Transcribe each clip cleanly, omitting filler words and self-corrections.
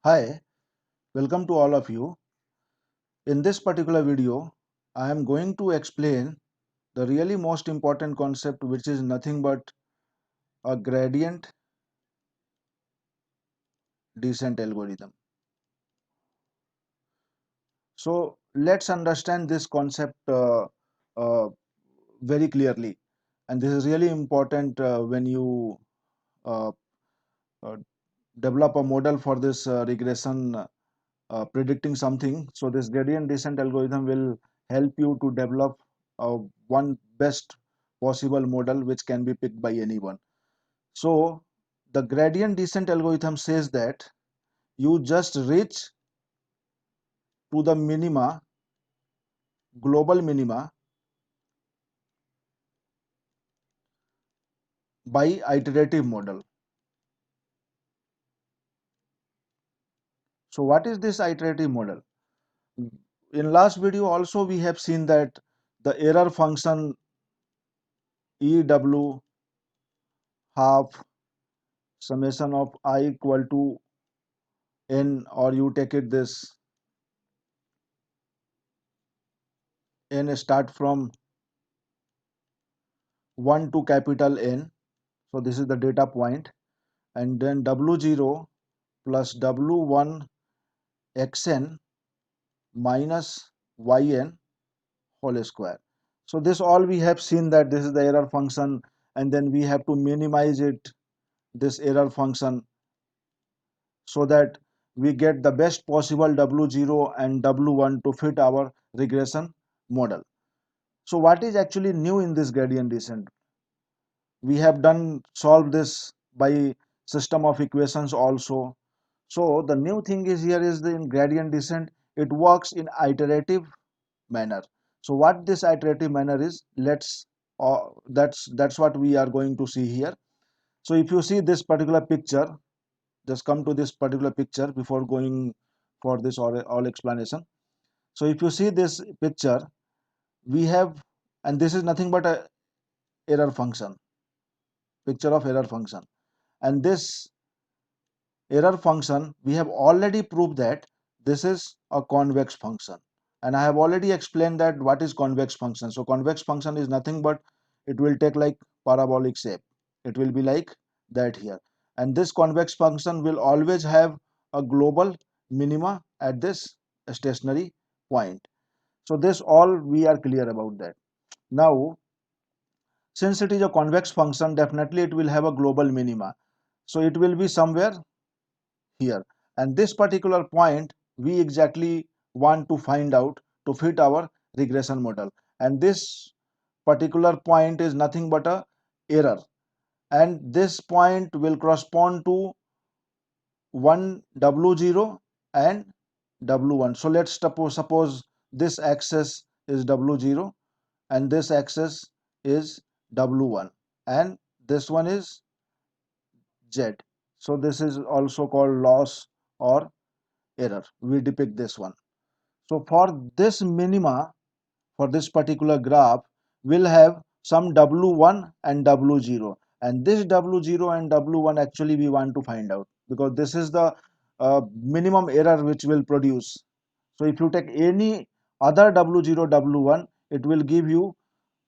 Hi, welcome to all of you. In this particular video, I am going to explain the really most important concept, which is nothing but a gradient descent algorithm. So let's understand this concept uh, very clearly. And this is really important when you uh, uh, develop a model for this regression predicting something. So this gradient descent algorithm will help you to develop one best possible model which can be picked by anyone. So the gradient descent algorithm says that you just reach to the minima, global minima, by iterative model. So what is this iterative model? In last video also we have seen that the error function EW half summation of I equal to n, or you take it this n start from 1 to capital N. So this is the data point, and then W0 plus W1 xn minus yn whole square. So this all we have seen that this is the error function, and then we have to minimize it, this error function, so that we get the best possible W0 and W1 to fit our regression model. So what is actually new in this gradient descent? We have done solve this by system of equations also. So the new thing is here is the in gradient descent, it works in iterative manner. So what this iterative manner is, let's that's what we are going to see here. So if you see this particular picture, just come to this particular picture before going for this all explanation. So if you see this picture, we have, and this is nothing but a error function, picture of error function, and this error function we have already proved that this is a convex function, and I have already explained that what is convex function. So convex function is nothing but it will take like parabolic shape, it will be like that here, and this convex function will always have a global minima at this stationary point. So this all we are clear about that. Now since it is a convex function, definitely it will have a global minima, so it will be somewhere here, and this particular point we exactly want to find out to fit our regression model, and this particular point is nothing but a error, and this point will correspond to one W0 and W1. So let's suppose this axis is W0 and this axis is W1 and this one is Z. So this is also called loss or error. We depict this one. So for this minima, for this particular graph, we'll have some W1 and W0, and this W0 and W1 actually we want to find out, because this is the minimum error which will produce. So if you take any other W0, W1, it will give you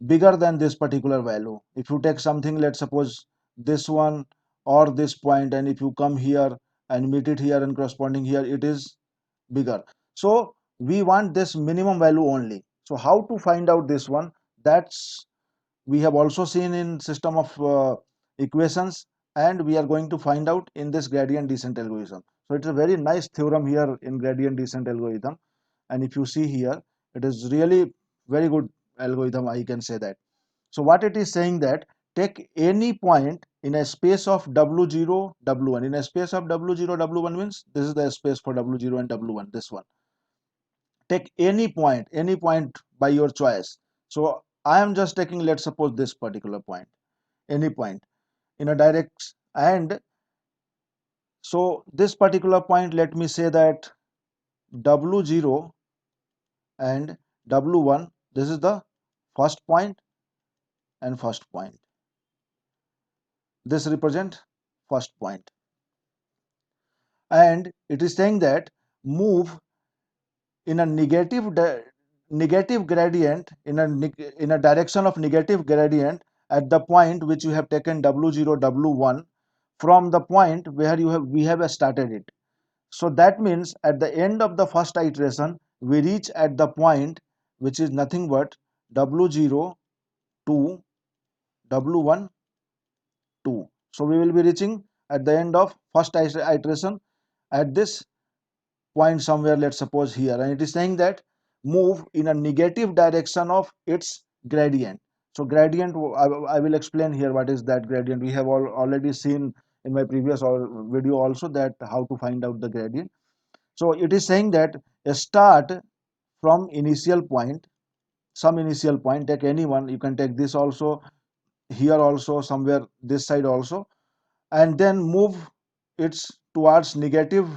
bigger than this particular value. If you take something, let's suppose this one or this point, and if you come here and meet it here and corresponding here, it is bigger. So we want this minimum value only. So how to find out this one? That's we have also seen in system of equations, and we are going to find out in this gradient descent algorithm. So it's a very nice theorem here in gradient descent algorithm, and if you see here, it is really very good algorithm, I can say that. So what it is saying that take any point in a space of W0, W1. In a space of W0, W1 means this is the space for W0 and W1, this one. Take any point by your choice. So I am just taking, let's suppose, this particular point, any point in a direct, and so this particular point, let me say that W0 and W1, this is the first point and first point. This represent first point. and it is saying that move in a negative gradient, in a direction of negative gradient at the point which you have taken w0 w1 from the point where we have started it. So that means at the end of the first iteration we reach at the point which is nothing but w0 2 w1 2. So we will be reaching at the end of first iteration at this point somewhere, let's suppose here, and it is saying that move in a negative direction of its gradient. So gradient, I will explain here what is that gradient. We have already seen in my previous video also that how to find out the gradient. So it is saying that start from initial point, some initial point, take any one, you can take this also, here also, somewhere this side also, and then move its towards negative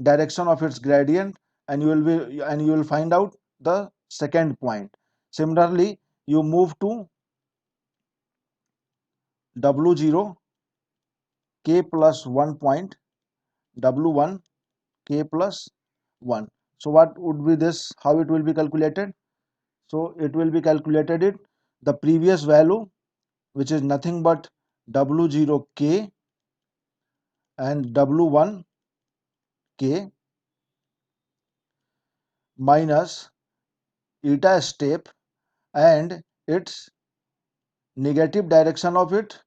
direction of its gradient, and you will find out the second point. Similarly, you move to w0 k plus 1 point, w1 k plus 1. So what would be this, how it will be calculated? So it will be calculated it the previous value, which is nothing but w0 k and w1 k minus eta step and its negative direction of its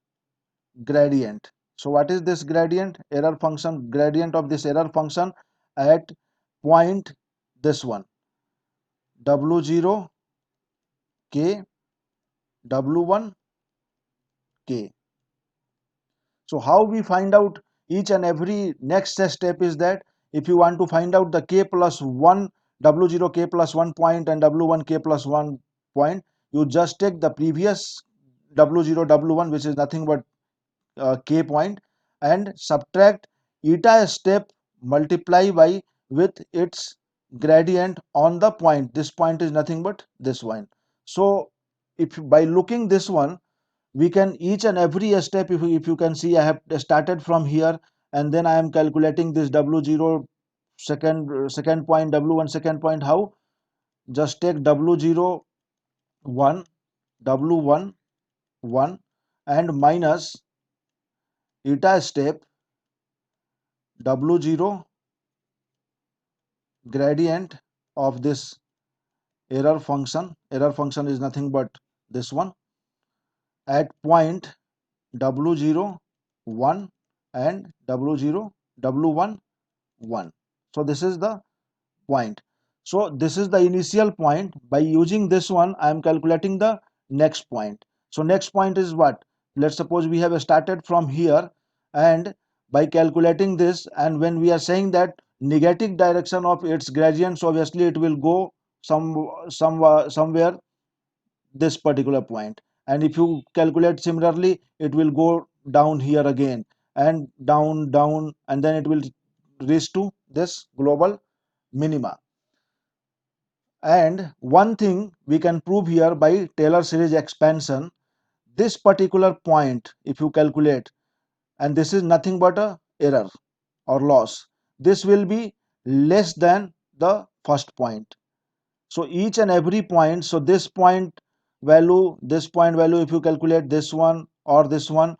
gradient. So what is this gradient? Error function, gradient of this error function at point this one, w0 k w1 k. So how we find out each and every next step is that if you want to find out the k plus 1, w0 k plus 1 point and w1 k plus 1 point, you just take the previous w0 w1, which is nothing but k point, and subtract eta step, multiply by with its gradient on the point. This point is nothing but this one. So if by looking this one, we can each and every step, if you can see, I have started from here and then I am calculating this w0 second point, w1 second point. How? Just take w0 1, w1 1 and minus eta step w0 gradient of this error function. Error function is nothing but this one at point w0 1 and w0 w1 1. So this is the point. So this is the initial point. By using this one, I am calculating the next point. So next point is what? Let's suppose we have started from here, and by calculating this, and when we are saying that negative direction of its gradient, so obviously it will go somewhere this particular point. And if you calculate similarly, it will go down here again and down, and then it will reach to this global minima. And one thing we can prove here by Taylor series expansion, this particular point, if you calculate, and this is nothing but a error or loss, this will be less than the first point. So each and every point, so this point value, this point value, if you calculate this one or this one,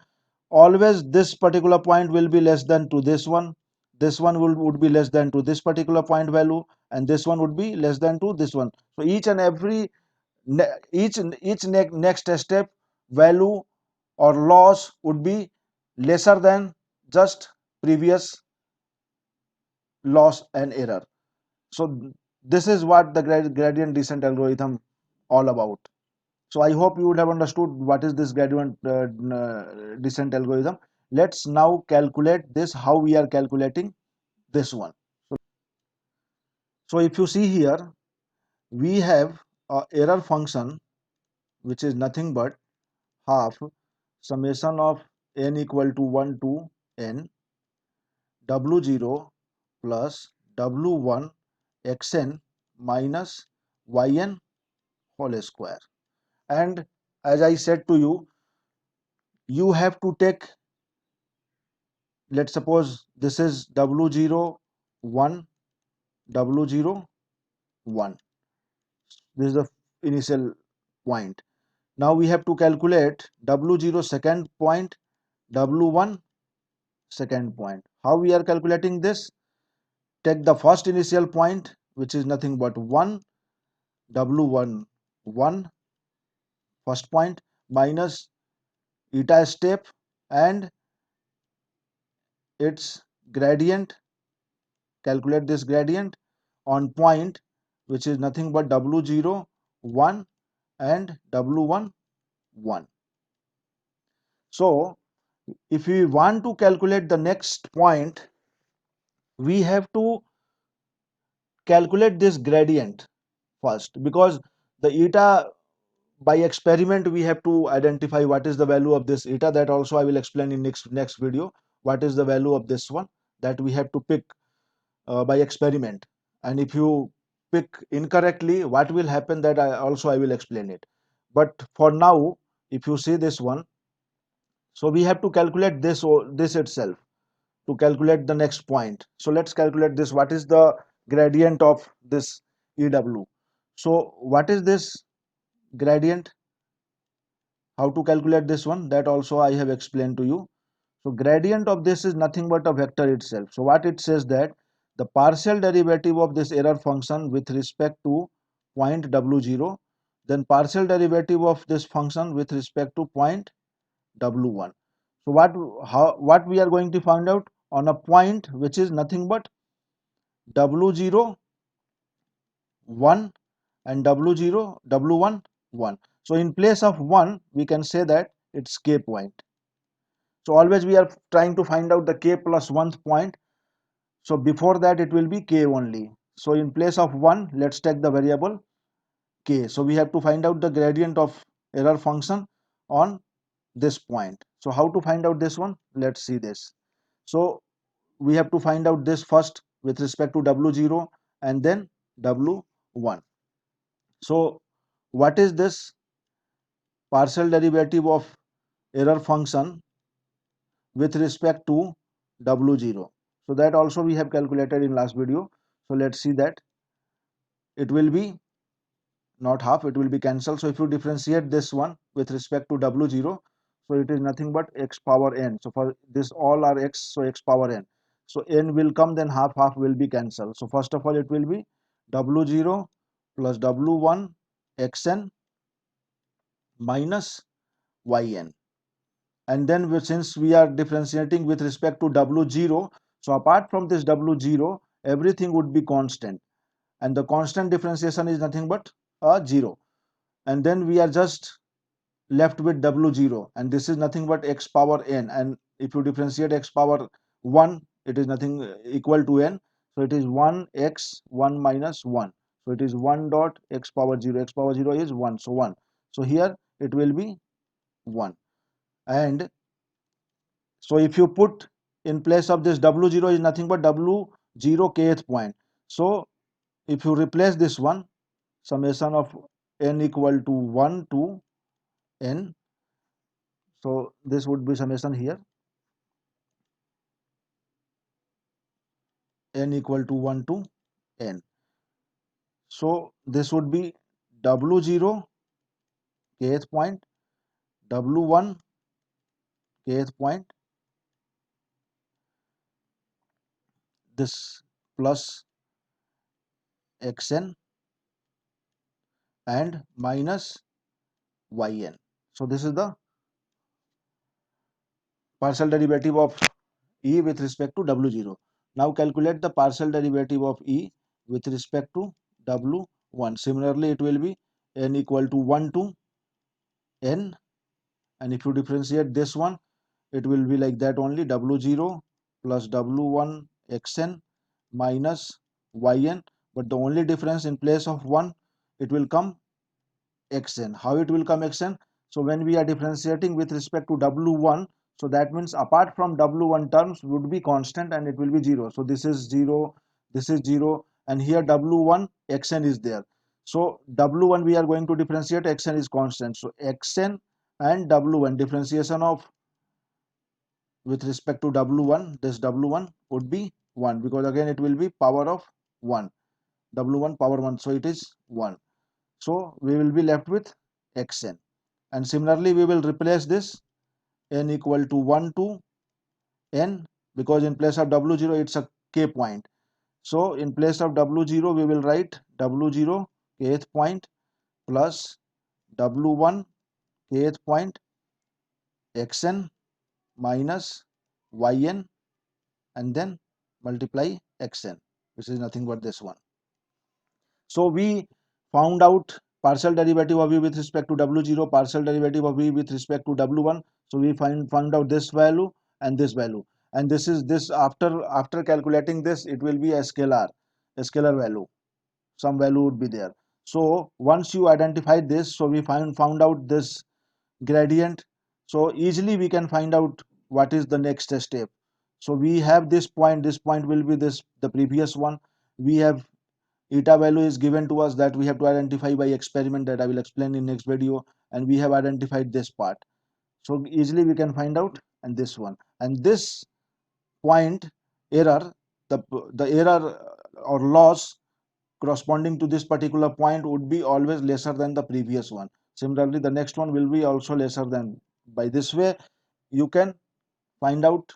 always this particular point will be less than to this one. This one would be less than to this particular point value, and this one would be less than to this one. So each and every next step value or loss would be lesser than just previous loss and error. So this is what the gradient descent algorithm all about. So I hope you would have understood what is this gradient descent algorithm. Let's now calculate this, how we are calculating this one. So if you see here, we have a error function which is nothing but half summation of n equal to 1 to n w0 plus w1 xn minus yn whole square. And as I said to you, you have to take let's suppose this is W0, 1, W0, 1. This is the initial point. Now we have to calculate W0 second point, W1 second point. How we are calculating this? Take the first initial point, which is nothing but 1, W1, 1, first point, minus eta step and its gradient. Calculate this gradient on point, which is nothing but W0, 1 and W1, 1. So if we want to calculate the next point, we have to calculate this gradient first, because the eta, by experiment we have to identify what is the value of this eta. That also I will explain in next video. What is the value of this one that we have to pick by experiment, and if you pick incorrectly, what will happen, that I will explain it. But for now, if you see this one, so we have to calculate this itself to calculate the next point. So let's calculate this. What is the gradient of this EW? So what is this gradient? How to calculate this one? That also I have explained to you. So gradient of this is nothing but a vector itself. So what it says, that the partial derivative of this error function with respect to point W0, then partial derivative of this function with respect to point W1. So what we are going to find out on a point which is nothing but W0, 1 and W0, W1, 1. So in place of 1, we can say that it's k point. So always we are trying to find out the k plus 1th point. So before that it will be k only. So in place of 1, let's take the variable k. So we have to find out the gradient of error function on this point. So how to find out this one? Let's see this. So we have to find out this first with respect to W0 and then W1. So what is this partial derivative of error function with respect to W0? So that also we have calculated in last video. So let's see that. It will be not half, it will be cancelled. So if you differentiate this one with respect to W0, so it is nothing but x power n. So for this all are x, so x power n. So n will come, then half will be cancelled. So first of all it will be W0 plus W1 xn minus yn. And then since we are differentiating with respect to W0, so apart from this W0, everything would be constant. And the constant differentiation is nothing but a 0. And then we are just left with W0, and this is nothing but x power n, and if you differentiate x power 1, it is nothing equal to n. So it is 1 x 1 minus 1. So it is 1 dot x power 0. X power 0 is 1. So 1. So here it will be 1. And so if you put in place of this W0 is nothing but W0 kth point. So if you replace this one, summation of n equal to 1 to n. So this would be summation here, n equal to 1 to n. So this would be W0 kth point, W1 kth point, this plus xn and minus yn. So this is the partial derivative of E with respect to W0. Now calculate the partial derivative of E with respect to W1. Similarly, it will be n equal to 1 to n, and if you differentiate this one, it will be like that only, W0 plus W1 xn minus yn, but the only difference, in place of 1, it will come xn. How it will come xn? So when we are differentiating with respect to W1, so that means apart from W1 terms would be constant and it will be 0. So this is 0, this is 0, and here W1 xn is there. So W1 we are going to differentiate, xn is constant. So xn and W1, differentiation of with respect to W1, this W1 would be 1, because again it will be power of 1, W1 power 1, so it is 1. So we will be left with xn, and similarly we will replace this n equal to 1 to n, because in place of W0 it's a k point. So in place of W0 we will write W0 kth point plus W1 kth point xn minus yn, and then multiply xn, which is nothing but this one. So we found out partial derivative of v with respect to W0, partial derivative of v with respect to W1. So we found out this value and this value, and this is this after calculating this, it will be a scalar value, some value would be there. So once you identify this, so we found out this gradient, so easily we can find out what is the next step. So we have this point will be this the previous one. We have eta value is given to us that we have to identify by experiment, that I will explain in next video, and we have identified this part, so easily we can find out. And this one, and this point error, the error or loss corresponding to this particular point would be always lesser than the previous one. Similarly the next one will be also lesser than. By this way you can find out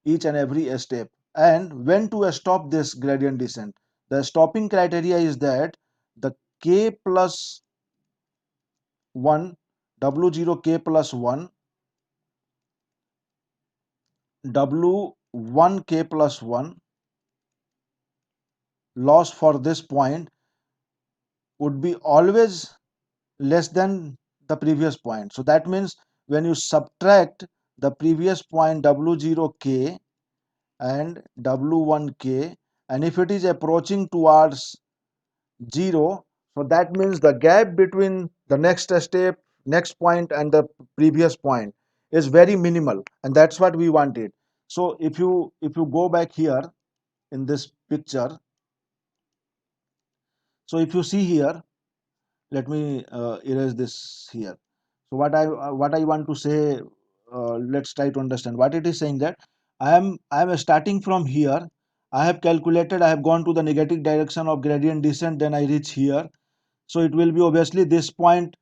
each and every step, and when to stop this gradient descent. The stopping criteria is that the k plus 1, W0 k plus 1, W1 k plus 1 loss for this point would be always less than the previous point. So that means when you subtract the previous point W0k and W1k, and if it is approaching towards 0, so that means the gap between the next step, next point and the previous point is very minimal, and that's what we wanted. So if you go back here in this picture, so if you see here, let me erase this here. So what I want to say, let's try to understand what it is saying, that I am starting from here. I have calculated, I have gone to the negative direction of gradient descent, then I reach here. So it will be obviously this point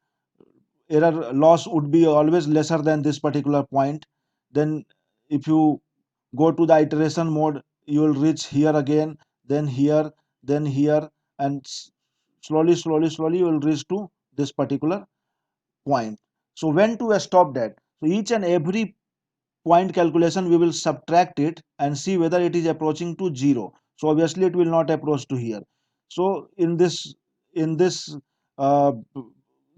error loss would be always lesser than this particular point. Then if you go to the iteration mode, you will reach here again, then here, then here, and slowly you will reach to this particular point. So when to stop that? So each and every point calculation we will subtract it and see whether it is approaching to 0. So obviously it will not approach to here. So in this uh,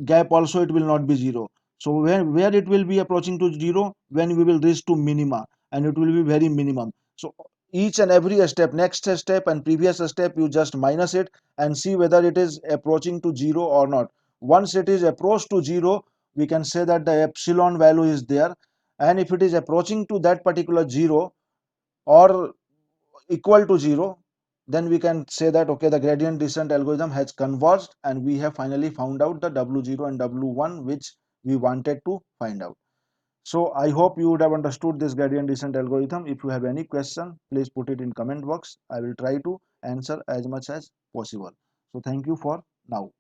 gap also it will not be 0. So where it will be approaching to 0, when we will reach to minima, and it will be very minimum. So each and every step, next step and previous step, you just minus it and see whether it is approaching to 0 or not. Once it is approached to 0, we can say that the epsilon value is there, and if it is approaching to that particular 0 or equal to 0, then we can say that okay, the gradient descent algorithm has converged, and we have finally found out the W0 and W1 which we wanted to find out. So I hope you would have understood this gradient descent algorithm. If you have any question, please put it in comment box. I will try to answer as much as possible. So thank you for now.